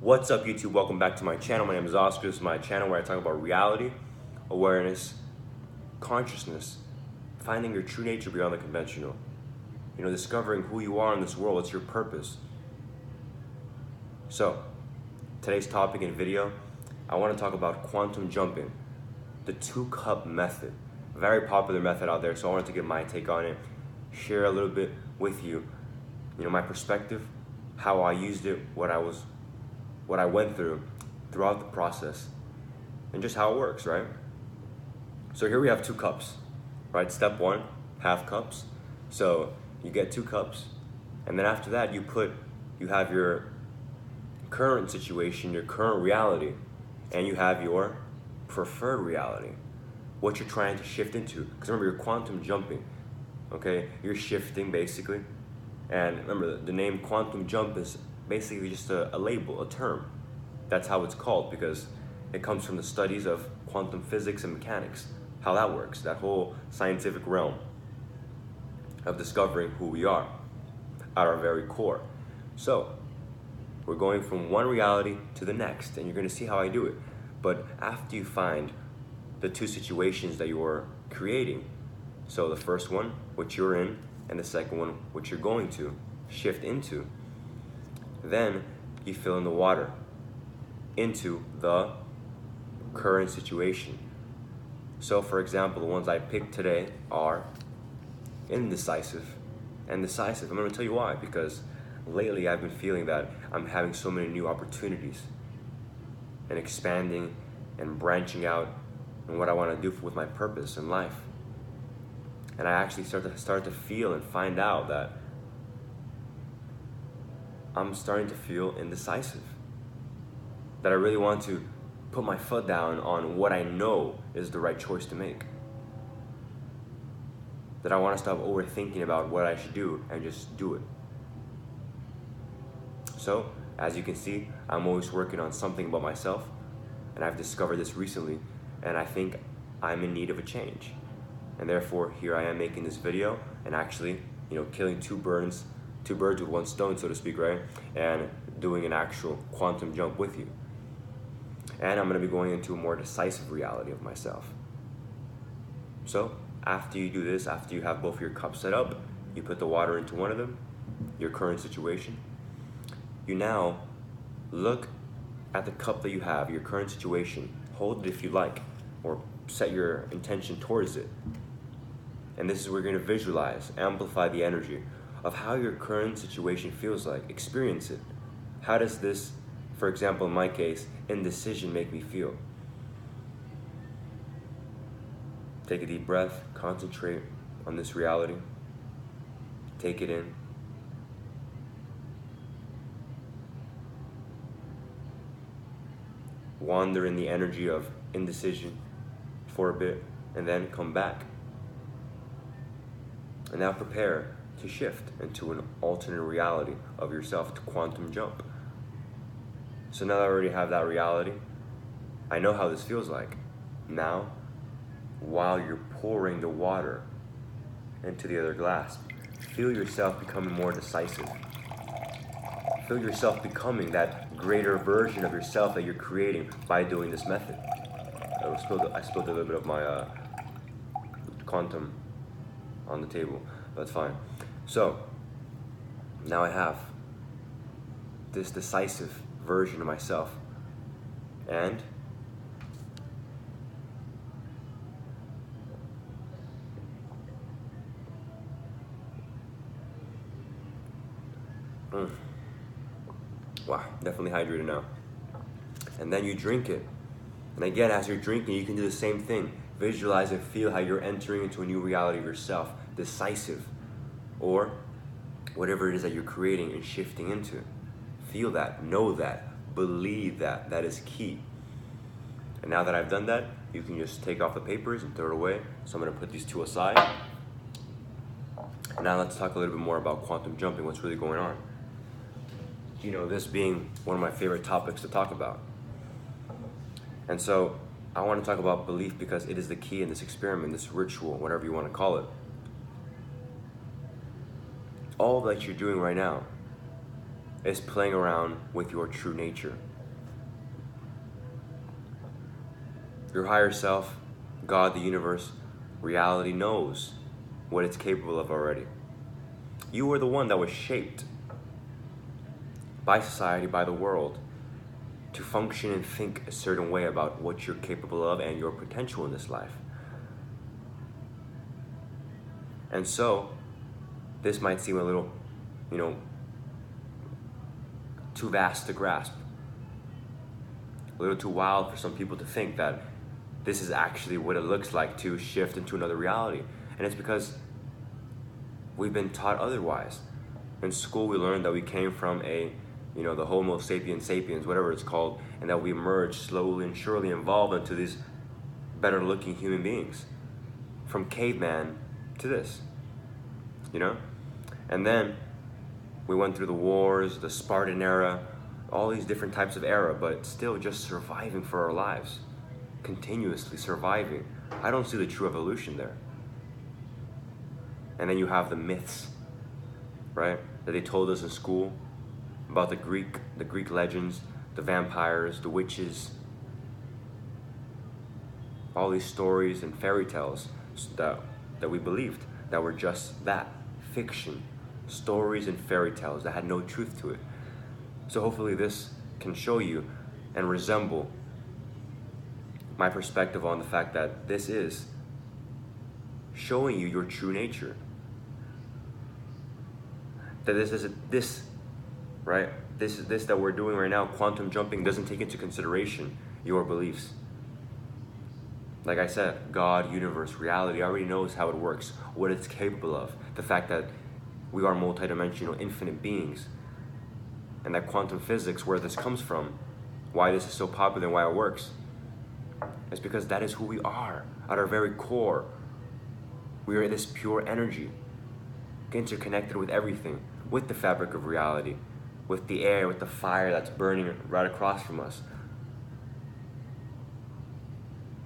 What's up, YouTube? Welcome back to my channel. My name is Oscar. This is my channel where I talk about reality, awareness, consciousness, finding your true nature beyond the conventional. Discovering who you are in this world. What's your purpose? So, today's topic and video, I want to talk about quantum jumping, the 2-cup method. A very popular method out there, so I wanted to get my take on it, share a little bit with you, my perspective, how I used it, what I went through throughout the process, and just how it works, right? So here we have 2 cups, right? Step 1, half cups. So you get 2 cups, and then after that you have your current situation, your current reality, and you have your preferred reality, what you're trying to shift into. Because remember, you're quantum jumping, okay? You're shifting basically, and remember the name quantum jump is basically just a label, a term. That's how it's called because it comes from the studies of quantum physics and mechanics, how that works, that whole scientific realm of discovering who we are at our very core. So we're going from one reality to the next, and you're going to see how I do it. But after you find the 2 situations that you're creating, so the first one, which you're in, and the second one, which you're going to shift into, then you fill in the water into the current situation. So for example, the ones I picked today are indecisive and decisive. I'm going to tell you why, because lately I've been feeling that I'm having so many new opportunities and expanding and branching out in what I want to do with my purpose in life. And I actually start to feel and find out that I'm starting to feel indecisive. That I really want to put my foot down on what I know is the right choice to make. That I want to stop overthinking about what I should do and just do it. So, as you can see, I'm always working on something about myself, and I've discovered this recently, and I think I'm in need of a change. And therefore, here I am making this video and actually, killing two birds with one stone, so to speak, right? And doing an actual quantum jump with you. And I'm going to be going into a more decisive reality of myself. So after you do this, after you have both your cups set up, you put the water into one of them, your current situation. You now look at the cup that you have, your current situation. Hold it if you like, or set your intention towards it. And this is where you're going to visualize, amplify the energy of how your current situation feels like. Experience it. How does this, for example, in my case, indecision make me feel? Take a deep breath, concentrate on this reality. Take it in. Wander in the energy of indecision for a bit, and then come back. And now prepare to shift into an alternate reality of yourself, to quantum jump. So now that I already have that reality, I know how this feels like. Now, while you're pouring the water into the other glass, feel yourself becoming more decisive. Feel yourself becoming that greater version of yourself that you're creating by doing this method. I spilled a little bit of my quantum on the table. That's fine. So now I have this decisive version of myself, and wow, definitely hydrated now. And then you drink it. And again, as you're drinking, you can do the same thing. Visualize and feel how you're entering into a new reality of yourself, decisive, or whatever it is that you're creating and shifting into. Feel that, know that, believe that. That is key. And now that I've done that, you can just take off the papers and throw it away. So I'm going to put these 2 aside. And now let's talk a little bit more about quantum jumping, what's really going on. This being one of my favorite topics to talk about. And so I want to talk about belief because it is the key in this experiment, this ritual, whatever you want to call it. All that you're doing right now is playing around with your true nature. Your higher self, God, the universe, reality knows what it's capable of already. You were the one that was shaped by society, by the world, to function and think a certain way about what you're capable of and your potential in this life. And so, this might seem a little, too vast to grasp. A little too wild for some people to think that this is actually what it looks like to shift into another reality. And it's because we've been taught otherwise. In school, we learned that we came from the Homo sapiens sapiens, whatever it's called, and that we emerged slowly and surely, evolved into these better looking human beings. From caveman to this, And then we went through the wars, the Spartan era, all these different types of era, but still just surviving for our lives. Continuously surviving. I don't see the true evolution there. And then you have the myths, right? That they told us in school about the Greek legends, the vampires, the witches. All these stories and fairy tales that we believed that were just that, fiction, stories and fairy tales that had no truth to it. So hopefully this can show you and resemble my perspective on the fact that this is showing you your true nature. That this that we're doing right now, quantum jumping, doesn't take into consideration your beliefs. Like I said, God, universe, reality already knows how it works, what it's capable of. The fact that we are multidimensional, infinite beings. And that quantum physics, where this comes from, why this is so popular and why it works, it's because that is who we are at our very core. We are this pure energy, interconnected with everything, with the fabric of reality, with the air, with the fire that's burning right across from us.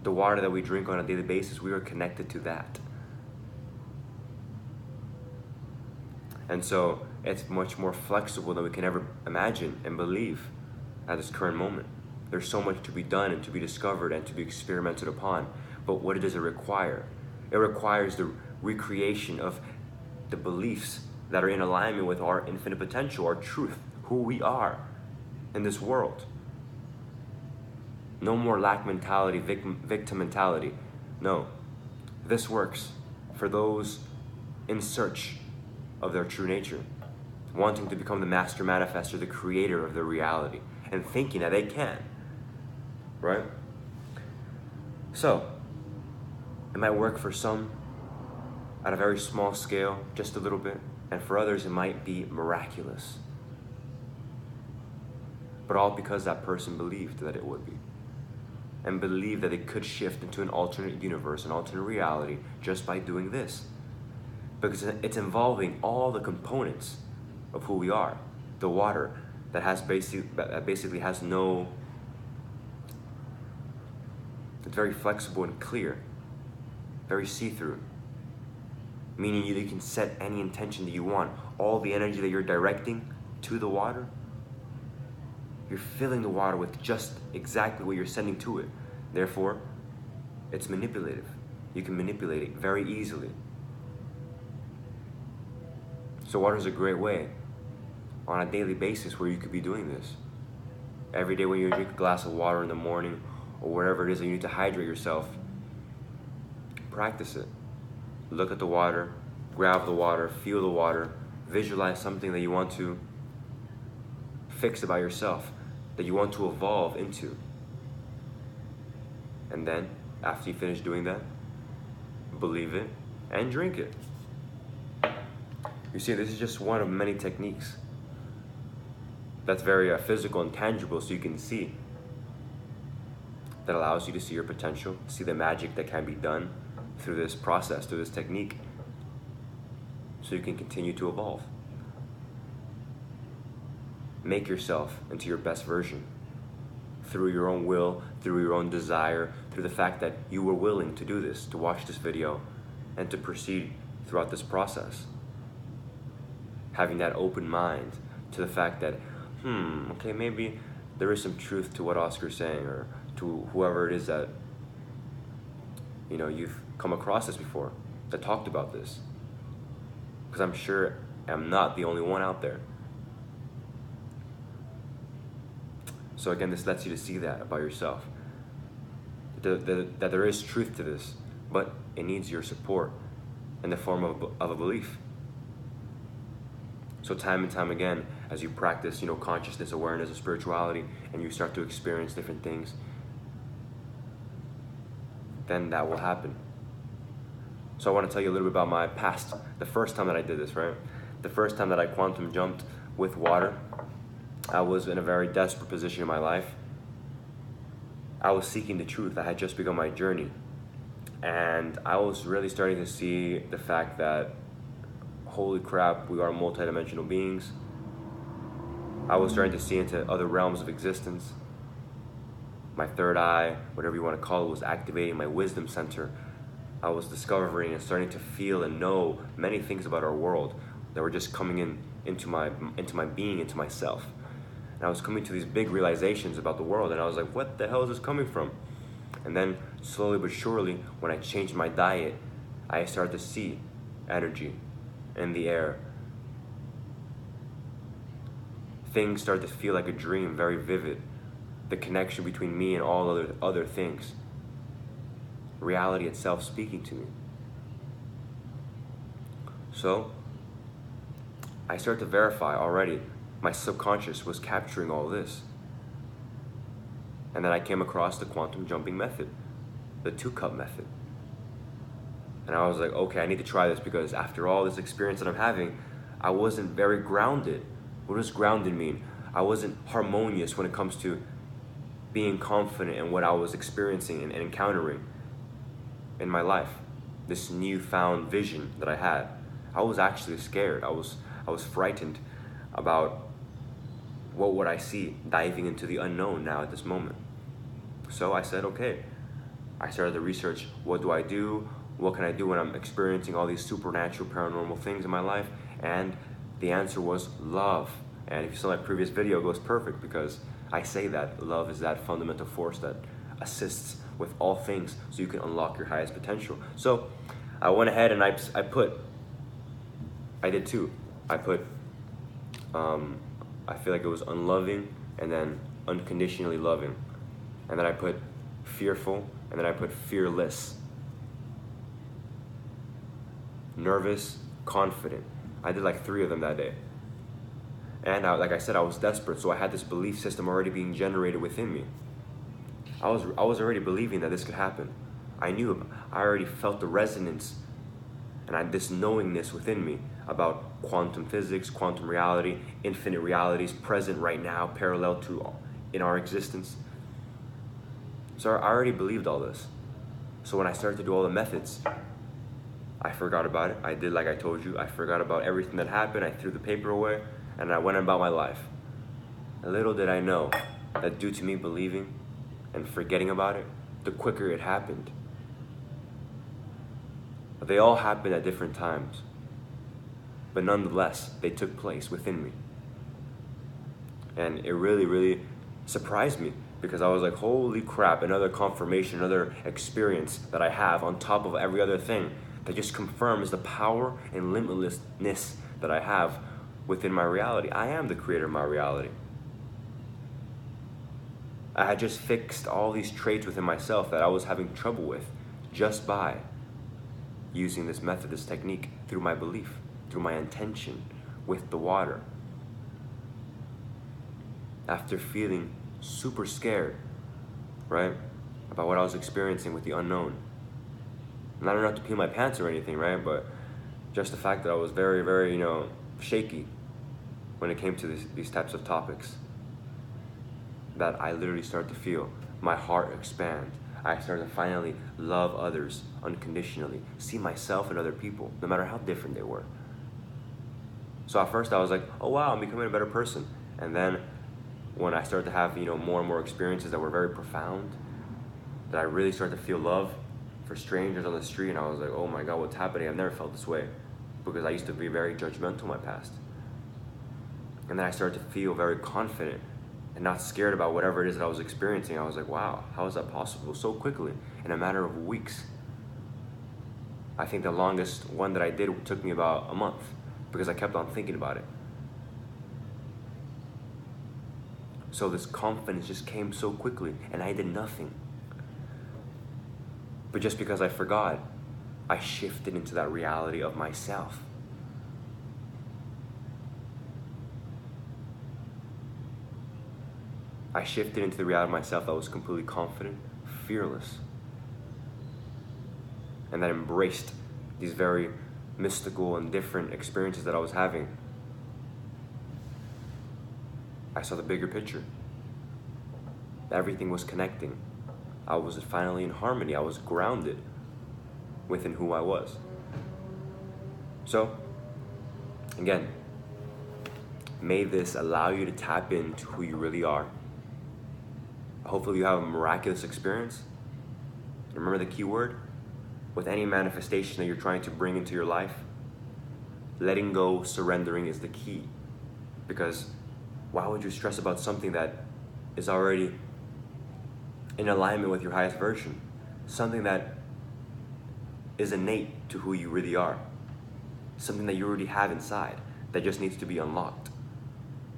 The water that we drink on a daily basis, we are connected to that. And so it's much more flexible than we can ever imagine and believe at this current moment. There's so much to be done and to be discovered and to be experimented upon. But what does it require? It requires the recreation of the beliefs that are in alignment with our infinite potential, our truth, who we are in this world. No more lack mentality, victim mentality. No, this works for those in search of their true nature, wanting to become the master manifestor, the creator of their reality, and thinking that they can, right? So, it might work for some at a very small scale, just a little bit, and for others it might be miraculous. But all because that person believed that it would be, and believed that it could shift into an alternate universe, an alternate reality, just by doing this. Because it's involving all the components of who we are. The water that basically has no, it's very flexible and clear, very see-through, meaning you can set any intention that you want. All the energy that you're directing to the water, you're filling the water with just exactly what you're sending to it. Therefore, it's manipulative. You can manipulate it very easily. So water is a great way on a daily basis where you could be doing this. Every day when you drink a glass of water in the morning or whatever it is that you need to hydrate yourself, practice it. Look at the water, grab the water, feel the water, visualize something that you want to fix about yourself, that you want to evolve into. And then, after you finish doing that, believe it and drink it. You see, this is just one of many techniques that's very physical and tangible, so you can see, that allows you to see your potential, see the magic that can be done through this process, through this technique, so you can continue to evolve. Make yourself into your best version through your own will, through your own desire, through the fact that you were willing to do this, to watch this video, and to proceed throughout this process. Having that open mind to the fact that, okay, maybe there is some truth to what Oscar's saying, or to whoever it is that, you've come across this before, that talked about this. Because I'm sure I'm not the only one out there. So again, this lets you to see that about yourself. That there is truth to this, but it needs your support in the form of a belief. So time and time again, as you practice, consciousness, awareness, and spirituality, and you start to experience different things, then that will happen. So I want to tell you a little bit about my past. The first time that I did this, right? The first time that I quantum jumped with water, I was in a very desperate position in my life. I was seeking the truth. I had just begun my journey. And I was really starting to see the fact that, holy crap, we are multidimensional beings. I was starting to see into other realms of existence. My third eye, whatever you want to call it, was activating my wisdom center. I was discovering and starting to feel and know many things about our world that were just coming into my being, into myself. And I was coming to these big realizations about the world, and I was like, what the hell is this coming from? And then slowly but surely, when I changed my diet, I started to see energy in the air. Things started to feel like a dream, very vivid. The connection between me and all other things. Reality itself speaking to me. So I started to verify already. My subconscious was capturing all this. And then I came across the quantum jumping method, the 2-cup method. And I was like, okay, I need to try this, because after all this experience that I'm having, I wasn't very grounded. What does grounded mean? I wasn't harmonious when it comes to being confident in what I was experiencing and encountering in my life. This newfound vision that I had. I was actually scared. I was frightened about what would I see diving into the unknown now at this moment. So I said, okay. I started to research, what do I do? What can I do when I'm experiencing all these supernatural, paranormal things in my life? And the answer was love. And if you saw my previous video, it goes perfect, because I say that love is that fundamental force that assists with all things so you can unlock your highest potential. So I went ahead and I did two. I put, I feel like it was unloving, and then unconditionally loving. And then I put fearful, and then I put fearless. Nervous, confident. I did like 3 of them that day. And like I said, I was desperate, so I had this belief system already being generated within me. I was already believing that this could happen. I already felt the resonance, and this knowingness within me about quantum physics, quantum reality, infinite realities present right now, parallel to in our existence. So I already believed all this. So when I started to do all the methods, I forgot about it. I did like I told you. I forgot about everything that happened. I threw the paper away, and I went about my life. Little did I know that due to me believing and forgetting about it, the quicker it happened. They all happened at different times, but nonetheless, they took place within me. And it really, really surprised me, because I was like, holy crap, another confirmation, another experience that I have on top of every other thing that just confirms the power and limitlessness that I have within my reality. I am the creator of my reality. I had just fixed all these traits within myself that I was having trouble with just by using this method, this technique, through my belief, through my intention with the water. After feeling super scared, right, about what I was experiencing with the unknown. Not enough to pee my pants or anything, right, but just the fact that I was very, very, shaky when it came to these types of topics. That I literally started to feel my heart expand. I started to finally love others unconditionally, see myself and other people, no matter how different they were. So at first I was like, oh wow, I'm becoming a better person. And then when I started to have, more and more experiences that were very profound, that I really started to feel love for strangers on the street, and I was like, oh my God, what's happening? I've never felt this way, because I used to be very judgmental in my past. And then I started to feel very confident and not scared about whatever it is that I was experiencing. I was like, wow, how is that possible so quickly in a matter of weeks? I think the longest one that I did took me about a month because I kept on thinking about it. So this confidence just came so quickly and I did nothing. But just because I forgot, I shifted into that reality of myself. I shifted into the reality of myself that was completely confident, fearless, and that embraced these very mystical and different experiences that I was having. I saw the bigger picture. Everything was connecting. I was finally in harmony. I was grounded within who I was. So, again, may this allow you to tap into who you really are. Hopefully you have a miraculous experience. Remember the key word? With any manifestation that you're trying to bring into your life, letting go, surrendering is the key. Because why would you stress about something that is already in alignment with your highest version? Something that is innate to who you really are. Something that you already have inside that just needs to be unlocked.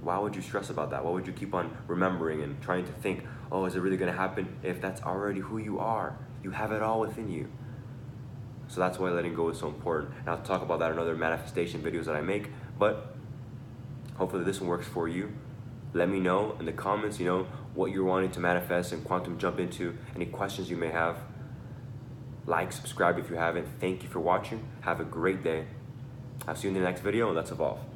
Why would you stress about that? Why would you keep on remembering and trying to think, oh, is it really gonna happen? If that's already who you are, you have it all within you. So that's why letting go is so important. And I'll talk about that in other manifestation videos that I make, but hopefully this one works for you. Let me know in the comments, what you're wanting to manifest and quantum jump into, any questions you may have. Like, subscribe if you haven't. Thank you for watching. Have a great day. I'll see you in the next video, and let's evolve.